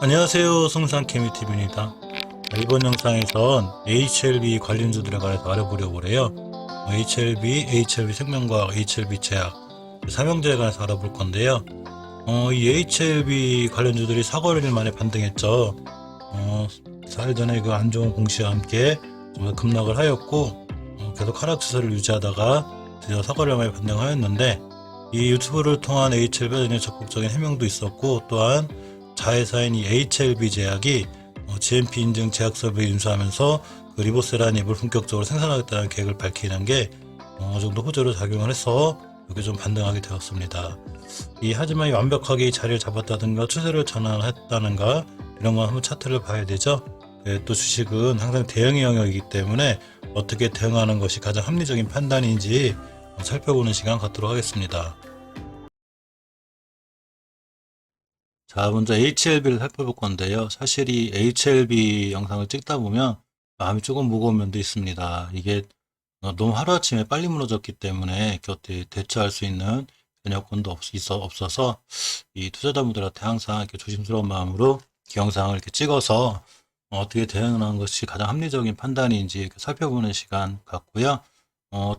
안녕하세요. 성산케미TV입니다. 이번 영상에선 HLB 관련주들에 관해서 알아보려고 해요. HLB, HLB생명과학, HLB제약 3형제에 관해서 알아볼 건데요. 이 HLB 관련주들이 4거래일 만에 반등했죠. 4일 전에 그 안 좋은 공시와 함께 좀 급락을 하였고 계속 하락 추세를 유지하다가 드디어 4거래일 만에 반등하였는데, 이 유튜브를 통한 HLB에 대한 적극적인 해명도 있었고, 또한 자회사인 이 HLB 제약이 GMP 인증 제약 설비를 인수하면서 그 리보세라닙을 본격적으로 생산하겠다는 계획을 밝히는 게 어느 정도 호재로 작용을 해서 이렇게 좀 반등하게 되었습니다. 하지만 완벽하게 이 자리를 잡았다든가 추세를 전환했다는가 이런 건 한번 차트를 봐야 되죠. 또 주식은 항상 대응의 영역이기 때문에 어떻게 대응하는 것이 가장 합리적인 판단인지 살펴보는 시간 갖도록 하겠습니다. 자, 먼저 HLB를 살펴볼 건데요. 사실 이 HLB 영상을 찍다 보면 마음이 조금 무거운 면도 있습니다. 이게 너무 하루아침에 빨리 무너졌기 때문에 곁에 대처할 수 있는 여건도 없어서 이 투자자분들한테 항상 이렇게 조심스러운 마음으로 이 영상을 이렇게 찍어서 어떻게 대응하는 것이 가장 합리적인 판단인지 이렇게 살펴보는 시간 같고요.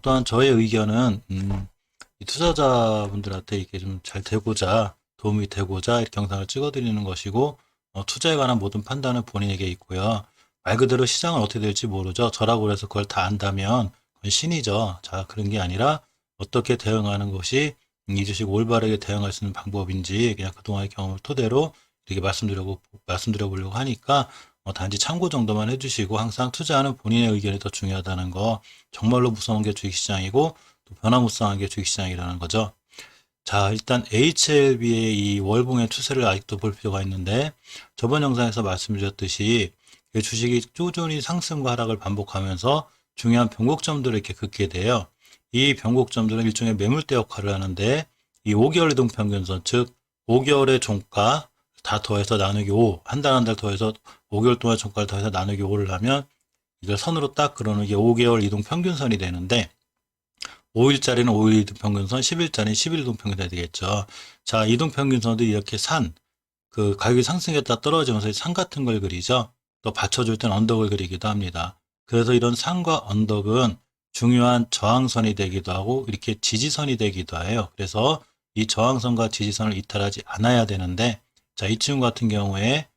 또한 저의 의견은 이 투자자분들한테 이게 좀 잘 되고자, 도움이 되고자 이렇게 영상을 찍어드리는 것이고, 투자에 관한 모든 판단은 본인에게 있고요. 말 그대로 시장은 어떻게 될지 모르죠. 저라고 해서 그걸 다 안다면 그건 신이죠. 자, 그런 게 아니라 어떻게 대응하는 것이 이 주식 올바르게 대응할 수 있는 방법인지 그냥 그동안의 경험을 토대로 이렇게 말씀드려 보려고 하니까 단지 참고 정도만 해주시고, 항상 투자하는 본인의 의견이 더 중요하다는 거, 정말로 무서운 게 주식시장이고 또 변화무쌍한 게 주식시장이라는 거죠. 자, 일단 HLB의 이 월봉의 추세를 아직도 볼 필요가 있는데, 저번 영상에서 말씀드렸듯이 주식이 꾸준히 상승과 하락을 반복하면서 중요한 변곡점들을 이렇게 긋게 돼요. 이 변곡점들은 일종의 매물대 역할을 하는데, 이 5개월 이동평균선, 즉 5개월의 종가 다 더해서 나누기 5, 한 달 한 달 더해서 5개월 동안 종가를 더해서 나누기 5를 하면 이걸 선으로 딱 그려놓은 게 5개월 이동평균선이 되는데, 5일짜리는 5일 이동평균선, 10일짜리는 10일 이동평균선이 되겠죠. 자, 이동평균선도 이렇게 그 가격이 상승했다 떨어지면서 산 같은 걸 그리죠. 또 받쳐줄 땐 언덕을 그리기도 합니다. 그래서 이런 산과 언덕은 중요한 저항선이 되기도 하고 이렇게 지지선이 되기도 해요. 그래서 이 저항선과 지지선을 이탈하지 않아야 되는데, 자, 이 친구 같은 경우에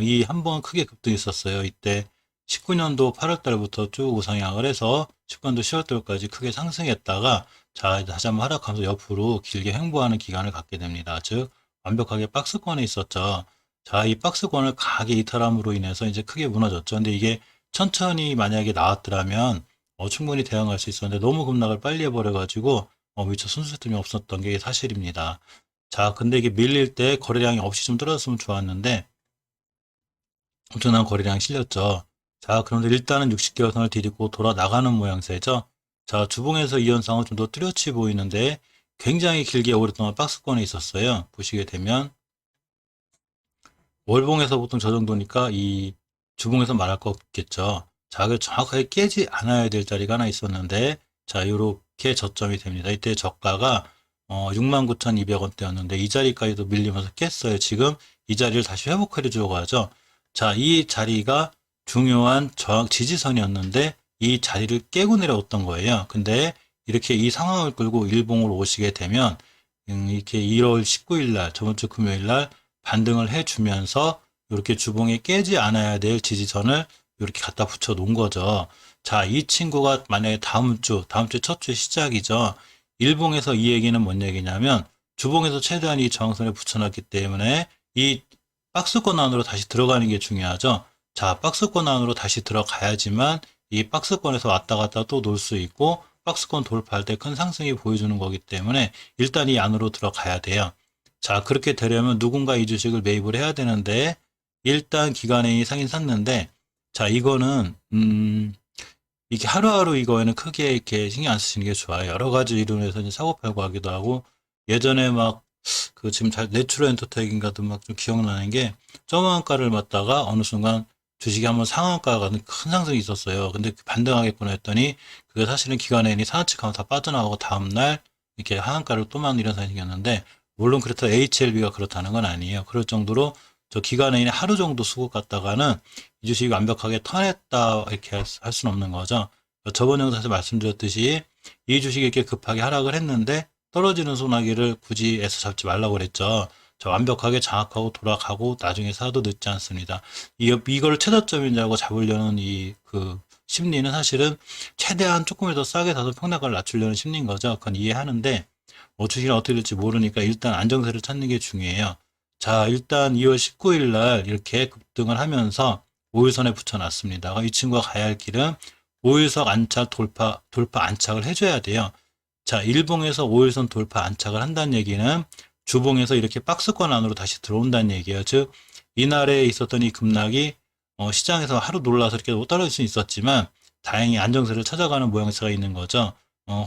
이 한 번 크게 급등했었어요. 이때 19년도 8월 달부터 쭉 우상향을 해서 19년도 10월 달까지 크게 상승했다가, 자, 다시 한번 하락하면서 옆으로 길게 횡보하는 기간을 갖게 됩니다. 즉 완벽하게 박스권에 있었죠. 자, 이 박스권을 강하게 이탈함으로 인해서 이제 크게 무너졌죠. 근데 이게 천천히 만약에 나왔더라면 충분히 대응할 수 있었는데, 너무 급락을 빨리 해버려가지고 미처 순수성이 없었던 게 사실입니다. 자, 근데 이게 밀릴 때 거래량이 없이 좀 떨어졌으면 좋았는데 엄청난 거래량이 실렸죠. 자, 그런데 일단은 60개월 선을 디디고 돌아 나가는 모양새죠. 자, 주봉에서 이 현상은 좀 더 뚜렷이 보이는데, 굉장히 길게 오랫동안 박스권에 있었어요. 보시게 되면 월봉에서 보통 저 정도니까 이 주봉에서 말할 거 없겠죠. 자, 그 정확하게 깨지 않아야 될 자리가 하나 있었는데, 자, 요렇게 저점이 됩니다. 이때 저가가 69,200원대였는데 이 자리까지도 밀리면서 깼어요. 지금 이 자리를 다시 회복해 주려고 하죠. 자, 이 자리가 중요한 저항 지지선이었는데 이 자리를 깨고 내려왔던 거예요. 근데 이렇게 이 상황을 끌고 일봉으로 오시게 되면 이렇게 1월 19일 날, 저번 주 금요일 날 반등을 해주면서 이렇게 주봉에 깨지 않아야 될 지지선을 이렇게 갖다 붙여 놓은 거죠. 자, 이 친구가 만약에 다음 주 첫 주 시작이죠. 일봉에서 이 얘기는 뭔 얘기냐면, 주봉에서 최대한 이 저항선에 붙여놨기 때문에 이 박스권 안으로 다시 들어가는 게 중요하죠. 자, 박스권 안으로 다시 들어가야지만 이 박스권에서 왔다 갔다 또 놀 수 있고, 박스권 돌파할 때 큰 상승이 보여주는 거기 때문에 일단 이 안으로 들어가야 돼요. 자, 그렇게 되려면 누군가 이 주식을 매입을 해야 되는데, 일단 기관이 사긴 샀는데, 자, 이거는 이게 하루하루 이거에는 크게 이렇게 신경 안 쓰시는 게 좋아요. 여러 가지 이론에서 이제 사고 팔고 하기도 하고, 예전에 막 지금 내추럴 엔터테인인가도 막 좀 기억나는 게, 저만가를 맞다가 어느 순간 주식이 한번 상한가가 큰 상승이 있었어요. 근데 반등하겠구나 했더니 그게 사실은 기관인이 사나치하면 다 빠져나가고 다음날 이렇게 하한가를 또 맞는 이런 상황이 생겼는데, 물론 그렇다고 HLB가 그렇다는 건 아니에요. 그럴 정도로 저 기간 내에 하루 정도 수급 갔다가는 이 주식이 완벽하게 턴했다 이렇게 할 수는 없는 거죠. 저번 영상에서 말씀드렸듯이 이 주식이 이렇게 급하게 하락을 했는데 떨어지는 소나기를 굳이 애써 잡지 말라고 그랬죠. 저 완벽하게 장악하고 돌아가고 나중에 사도 늦지 않습니다. 이걸 최저점인 줄 알고 잡으려는 그 심리는 사실은 최대한 조금이라도 싸게 사서 평단가를 낮추려는 심리인 거죠. 그건 이해하는데 주식이 어떻게 될지 모르니까 일단 안정세를 찾는 게 중요해요. 자, 일단 2월 19일 날 이렇게 급등을 하면서 5일선에 붙여놨습니다. 이 친구가 가야 할 길은 5일선 안착 돌파 안착을 해줘야 돼요. 자, 일봉에서 5일선 돌파 안착을 한다는 얘기는 주봉에서 이렇게 박스권 안으로 다시 들어온다는 얘기예요. 즉, 이날에 있었던 이 급락이 시장에서 하루 놀라서 이렇게 떨어질 수 있었지만 다행히 안정세를 찾아가는 모양새가 있는 거죠.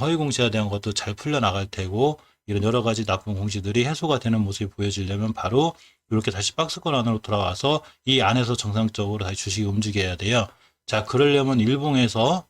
허위 공시에 대한 것도 잘 풀려나갈 테고 이런 여러 가지 나쁜 공시들이 해소가 되는 모습이 보여지려면 바로 이렇게 다시 박스권 안으로 돌아와서 이 안에서 정상적으로 다시 주식이 움직여야 돼요. 자, 그러려면 일봉에서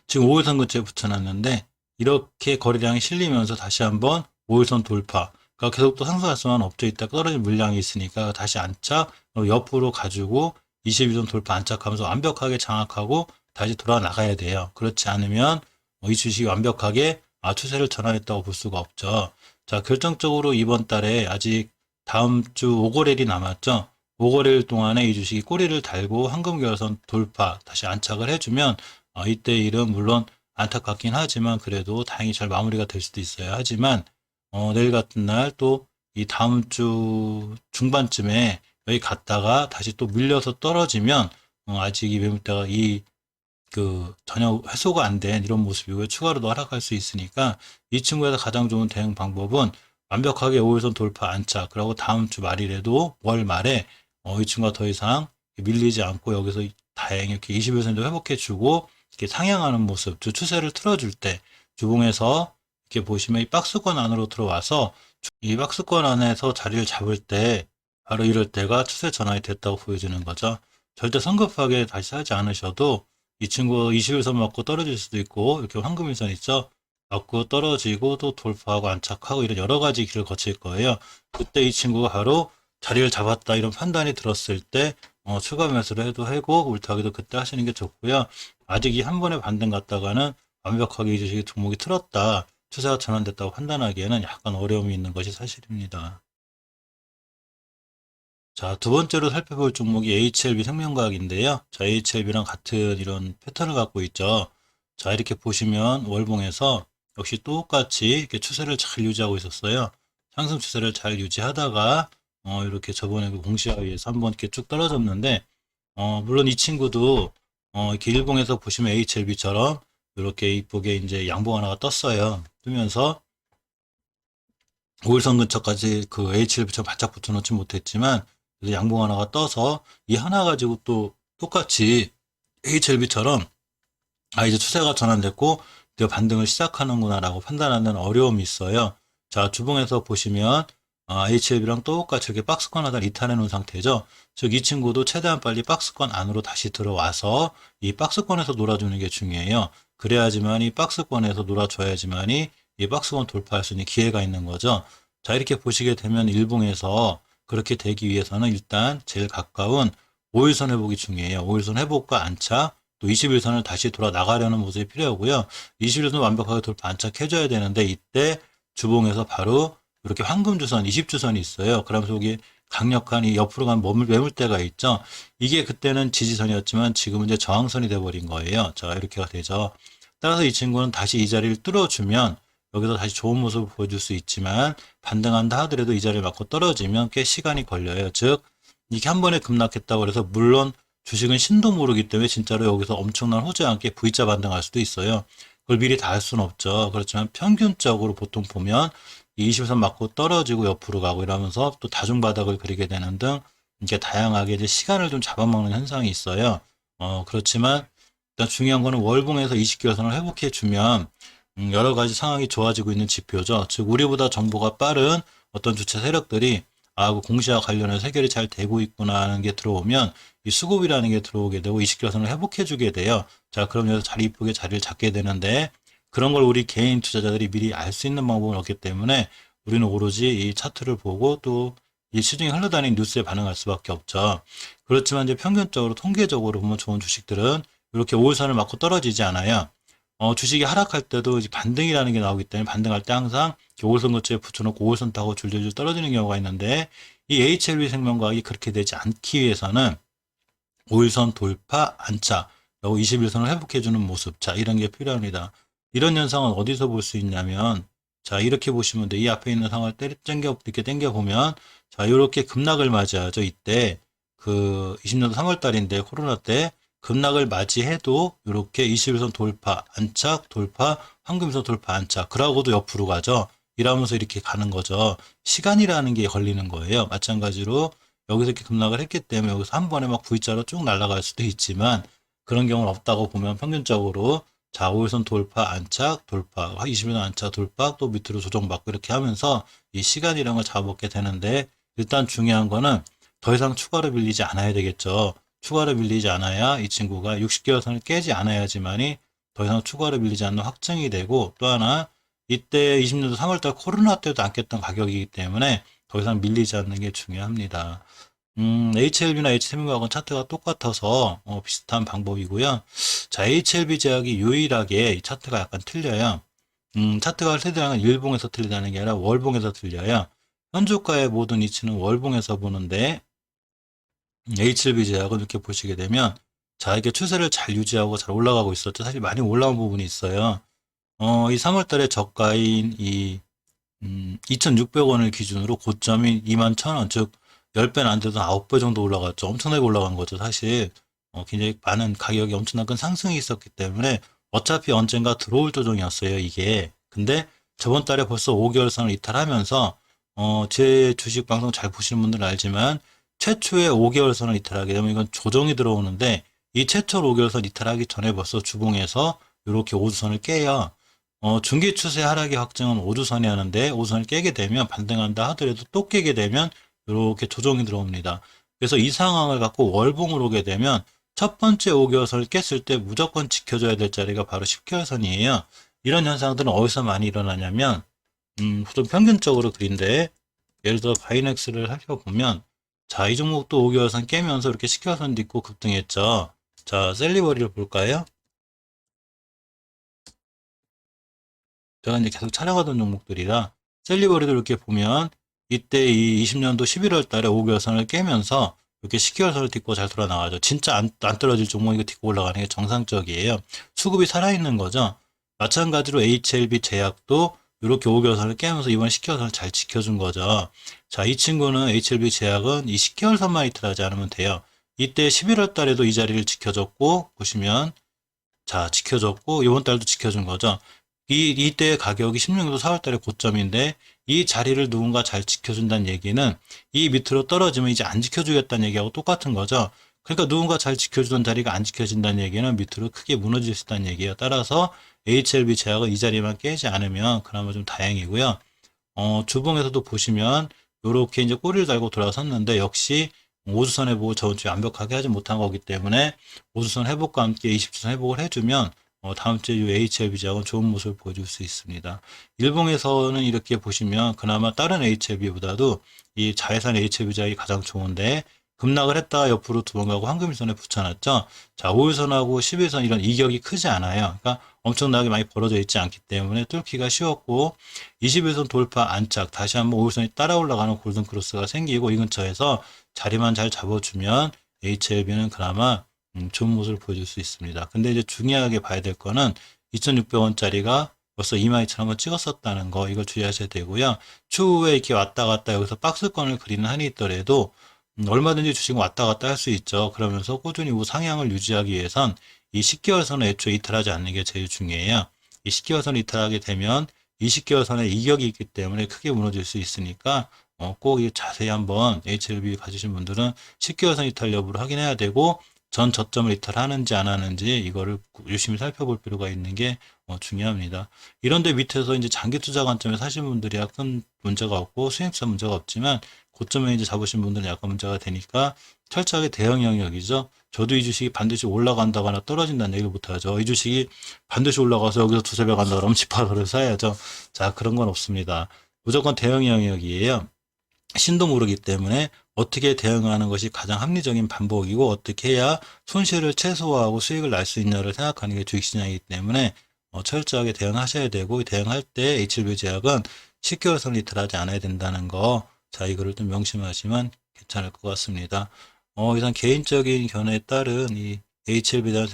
지금 5일선 근처에 붙여놨는데 이렇게 거래량이 실리면서 다시 한번 5일선 돌파. 그러니까 계속 또 상승할 수만 없죠. 이따 떨어질 물량이 있으니까 다시 안착, 옆으로 가지고 22선 돌파 안착하면서 완벽하게 장악하고 다시 돌아 나가야 돼요. 그렇지 않으면 이 주식이 완벽하게 추세를 전환했다고 볼 수가 없죠. 자, 결정적으로 이번 달에 아직 다음 주 5거래일이 남았죠. 5거래일 동안에 이 주식이 꼬리를 달고 황금결선 돌파 다시 안착을 해주면 이때 일은 물론 안타깝긴 하지만 그래도 다행히 잘 마무리가 될 수도 있어요. 하지만 내일 같은 날 또 이 다음 주 중반쯤에 여기 갔다가 다시 또 밀려서 떨어지면 아직 이 매물대가 전혀 해소가 안 된 이런 모습이고요. 추가로 더 하락할 수 있으니까 이 친구에서 가장 좋은 대응 방법은 완벽하게 5일선 돌파 안착. 그리고 다음 주 말일에도 월 말에 이 친구가 더 이상 밀리지 않고 여기서 다행히 이렇게 21선도 회복해주고 이렇게 상향하는 모습, 추세를 틀어줄 때 주봉에서 이렇게 보시면 이 박스권 안으로 들어와서 이 박스권 안에서 자리를 잡을 때 바로 이럴 때가 추세 전환이 됐다고 보여지는 거죠. 절대 성급하게 다시 하지 않으셔도 이 친구 21선 맞고 떨어질 수도 있고 이렇게 황금일선 있죠. 맞고 떨어지고 또 돌파하고 안착하고 이런 여러 가지 길을 거칠 거예요. 그때 이 친구가 바로 자리를 잡았다 이런 판단이 들었을 때 추가 매수를 해도 하고 울타기도 그때 하시는 게 좋고요. 아직 이 한 번에 반등 갔다가는 완벽하게 이 주식이 종목이 틀었다. 추세가 전환됐다고 판단하기에는 약간 어려움이 있는 것이 사실입니다. 자, 두 번째로 살펴볼 종목이 HLB 생명과학인데요. 자, HLB랑 같은 이런 패턴을 갖고 있죠. 자, 이렇게 보시면 월봉에서 역시 똑같이 이렇게 추세를 잘 유지하고 있었어요. 상승 추세를 잘 유지하다가 이렇게 저번에 그 공시에 의해서 한번 이렇게 쭉 떨어졌는데 물론 이 친구도 이렇게 일봉에서 보시면 HLB처럼 이렇게 이쁘게 이제 양봉 하나가 떴어요. 뜨면서 5일선 근처까지 그 HLB처럼 바짝 붙여놓지 못했지만 그래서 양봉 하나가 떠서 이 하나 가지고 또 똑같이 HLB처럼 이제 추세가 전환됐고 내가 반등을 시작하는구나라고 판단하는 어려움이 있어요. 자, 주봉에서 보시면 HLB랑 똑같이 이렇게 박스권 하나를 이탈해 놓은 상태죠. 즉 이 친구도 최대한 빨리 박스권 안으로 다시 들어와서 이 박스권에서 놀아주는 게 중요해요. 그래야지만 이 박스권에서 놀아줘야지만이 이 박스권 돌파할 수 있는 기회가 있는 거죠. 자, 이렇게 보시게 되면 일봉에서 그렇게 되기 위해서는 일단 제일 가까운 5일선 회복이 중요해요. 5일선 회복과 안착, 또 21선을 다시 돌아 나가려는 모습이 필요하고요. 21선 완벽하게 돌파 안착해줘야 되는데 이때 주봉에서 바로 이렇게 황금주선, 20주선이 있어요. 그러면서 여기 강력한 이 옆으로 간 매물대가 있죠. 이게 그때는 지지선이었지만 지금은 이제 저항선이 돼버린 거예요. 자, 이렇게가 되죠. 따라서 이 친구는 다시 이 자리를 뚫어주면 여기서 다시 좋은 모습을 보여줄 수 있지만 반등한다 하더라도 이 자리를 맞고 떨어지면 꽤 시간이 걸려요. 즉 이게 한 번에 급락했다고 해서 물론 주식은 신도 모르기 때문에 진짜로 여기서 엄청난 호재와 함께 V자 반등할 수도 있어요. 그걸 미리 다 알 수는 없죠. 그렇지만 평균적으로 보통 보면 20선 맞고 떨어지고 옆으로 가고 이러면서 또 다중바닥을 그리게 되는 등 이게 다양하게 이제 시간을 좀 잡아먹는 현상이 있어요. 그렇지만 일단 중요한 거는 월봉에서 20개월선을 회복해 주면 여러 가지 상황이 좋아지고 있는 지표죠. 즉 우리보다 정보가 빠른 어떤 주체 세력들이 그 공시와 관련해서 해결이 잘 되고 있구나 하는 게 들어오면 이 수급이라는 게 들어오게 되고 20개월선을 회복해 주게 돼요. 자, 그럼 여기서 이쁘게 자리를 잡게 되는데 그런 걸 우리 개인 투자자들이 미리 알 수 있는 방법은 없기 때문에 우리는 오로지 이 차트를 보고 또 이 시중에 흘러다니는 뉴스에 반응할 수밖에 없죠. 그렇지만 이제 평균적으로 통계적으로 보면 좋은 주식들은 이렇게 5일선을 맞고 떨어지지 않아요. 주식이 하락할 때도 이제 반등이라는 게 나오기 때문에 반등할 때 항상 5일선 거치에 붙여놓고 5일선 타고 줄줄줄 떨어지는 경우가 있는데 이 HLB 생명과학이 그렇게 되지 않기 위해서는 5일선 돌파 안착, 그리고 21선을 회복해주는 모습. 자, 이런 게 필요합니다. 이런 현상은 어디서 볼 수 있냐면, 자, 이렇게 보시면 돼. 이 앞에 있는 상황을 이렇게 당겨보면, 자, 이렇게 급락을 맞이하죠. 이때, 20년도 3월 달인데, 코로나 때, 급락을 맞이해도, 이렇게 21선 돌파, 안착, 돌파, 황금선 돌파, 안착. 그러고도 옆으로 가죠. 이러면서 이렇게 가는 거죠. 시간이라는 게 걸리는 거예요. 마찬가지로, 여기서 이렇게 급락을 했기 때문에 여기서 한 번에 막 V자로 쭉 날아갈 수도 있지만 그런 경우는 없다고 보면 평균적으로 자, 5일선 돌파, 안착, 돌파, 20일선 안착, 돌파, 또 밑으로 조정받고 이렇게 하면서 이 시간이라는 걸 잡아먹게 되는데 일단 중요한 거는 더 이상 추가로 밀리지 않아야 되겠죠. 추가로 밀리지 않아야 이 친구가 60개월 선을 깨지 않아야지만이 더 이상 추가로 밀리지 않는 확정이 되고 또 하나 이때 20년도 3월달 코로나 때도 안 깼던 가격이기 때문에 더 이상 밀리지 않는 게 중요합니다. HLB나 HM과학은 차트가 똑같아서 비슷한 방법이고요. 자, HLB 제약이 유일하게 이 차트가 약간 틀려요. 차트가 틀리다는 건 일봉에서 틀리다는 게 아니라 월봉에서 틀려요. 현주가의 모든 이치는 월봉에서 보는데 HLB 제약은 이렇게 보시게 되면 자, 이게 추세를 잘 유지하고 잘 올라가고 있었죠. 사실 많이 올라온 부분이 있어요. 이 3월 달에 저가인 2,600원을 기준으로 고점이 21,000원, 즉 10배는 안 돼도 9배 정도 올라갔죠. 엄청나게 올라간 거죠. 사실 굉장히 많은 가격이 엄청난 큰 상승이 있었기 때문에 어차피 언젠가 들어올 조정이었어요. 이게. 근데 저번 달에 벌써 5개월 선을 이탈하면서 제 주식 방송 잘 보시는 분들은 알지만 최초의 5개월 선을 이탈하게 되면 이건 조정이 들어오는데 이 최초 5개월 선 이탈하기 전에 벌써 주봉에서 이렇게 5주선을 깨요. 중기 추세 하락의 확정은 5주선이었는데 5주선을 깨게 되면 반등한다 하더라도 또 깨게 되면 이렇게 조정이 들어옵니다. 그래서 이 상황을 갖고 월봉으로 오게 되면 첫 번째 5개월선을 깼을 때 무조건 지켜줘야 될 자리가 바로 10개월선이에요. 이런 현상들은 어디서 많이 일어나냐면 좀 평균적으로 그린데 예를 들어 바이넥스를 살펴보면 자, 이 종목도 5개월선 깨면서 이렇게 10개월선도 있고 급등했죠. 자, 셀리버리를 볼까요? 제가 이제 계속 찾아가던 종목들이라 셀리버리도 이렇게 보면 이때 이 20년도 11월 달에 5개월선을 깨면서 이렇게 10개월선을 딛고 잘 돌아 나가죠. 진짜 안 떨어질 종목이 딛고 올라가는 게 정상적이에요. 수급이 살아있는 거죠. 마찬가지로 HLB 제약도 이렇게 5개월선을 깨면서 이번 10개월선을 잘 지켜준 거죠. 자, 이 친구는 HLB 제약은 이 10개월선만 이틀하지 않으면 돼요. 이때 11월 달에도 이 자리를 지켜줬고 보시면 자, 지켜줬고 이번 달도 지켜준 거죠. 이때 가격이 16년도 4월 달에 고점인데 이 자리를 누군가 잘 지켜준다는 얘기는 이 밑으로 떨어지면 이제 안 지켜주겠다는 얘기하고 똑같은 거죠. 그러니까 누군가 잘 지켜주던 자리가 안 지켜진다는 얘기는 밑으로 크게 무너질 수 있다는 얘기예요. 따라서 HLB 제약은 이 자리만 깨지 않으면 그나마 좀 다행이고요. 주봉에서도 보시면 이렇게 이제 꼬리를 달고 돌아섰는데 역시 5주선 회복을 저번 주에 완벽하게 하지 못한 거기 때문에 5주선 회복과 함께 20주선 회복을 해주면 다음 주에 이 HLB 제약은 좋은 모습을 보여줄 수 있습니다. 일봉에서는 이렇게 보시면 그나마 다른 HLB보다도 이 자회사 HLB 제약이 가장 좋은데 급락을 했다가 옆으로 두 번 가고 황금일선에 붙여놨죠. 자, 5일선하고 10일선 이런 이격이 크지 않아요. 그러니까 엄청나게 많이 벌어져 있지 않기 때문에 뚫기가 쉬웠고 21선 돌파 안착 다시 한번 5일선이 따라 올라가는 골든크로스가 생기고 이 근처에서 자리만 잘 잡아주면 HLB는 그나마 좋은 모습을 보여줄 수 있습니다. 근데 이제 중요하게 봐야 될 거는 2,600원짜리가 벌써 22,000원 찍었었다는 거 이걸 주의하셔야 되고요. 추후에 이렇게 왔다 갔다 여기서 박스권을 그리는 한이 있더라도 얼마든지 주식은 왔다 갔다 할 수 있죠. 그러면서 꾸준히 우상향을 유지하기 위해선 이 10개월 선을 애초에 이탈하지 않는 게 제일 중요해요. 이 10개월 선을 이탈하게 되면 20개월 선에 이격이 있기 때문에 크게 무너질 수 있으니까 꼭 자세히 한번 HLB 가지신 분들은 10개월 선 이탈 여부를 확인해야 되고 전 저점을 이탈하는지 안 하는지 이거를 유심히 살펴볼 필요가 있는 게 중요합니다. 이런데 밑에서 이제 장기 투자 관점에서 하신 분들이야 큰 문제가 없고 수익성 문제가 없지만 고점에 이제 잡으신 분들은 약간 문제가 되니까 철저하게 대응 영역이죠. 저도 이 주식이 반드시 올라간다거나 떨어진다는 얘기를 못하죠. 이 주식이 반드시 올라가서 여기서 두세 배 간다 그러면 집하러를 사야죠. 자, 그런 건 없습니다. 무조건 대응 영역이에요. 신도 모르기 때문에 어떻게 대응하는 것이 가장 합리적인 방법이고 어떻게 해야 손실을 최소화하고 수익을 날 수 있냐를 생각하는 게 주식시장이기 때문에 철저하게 대응하셔야 되고 대응할 때 HLB 제약은 10개월 선리트를 하지 않아야 된다는 거, 자 이거를 좀 명심하시면 괜찮을 것 같습니다. 이상 개인적인 견해에 따른 이 HLB에 대한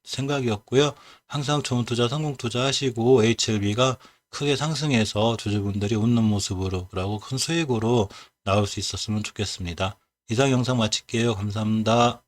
생각이었고요. 항상 좋은 투자, 성공 투자 하시고 HLB가 크게 상승해서 주주분들이 웃는 모습으로 그리고 큰 수익으로 나올 수 있었으면 좋겠습니다. 이상 영상 마칠게요. 감사합니다.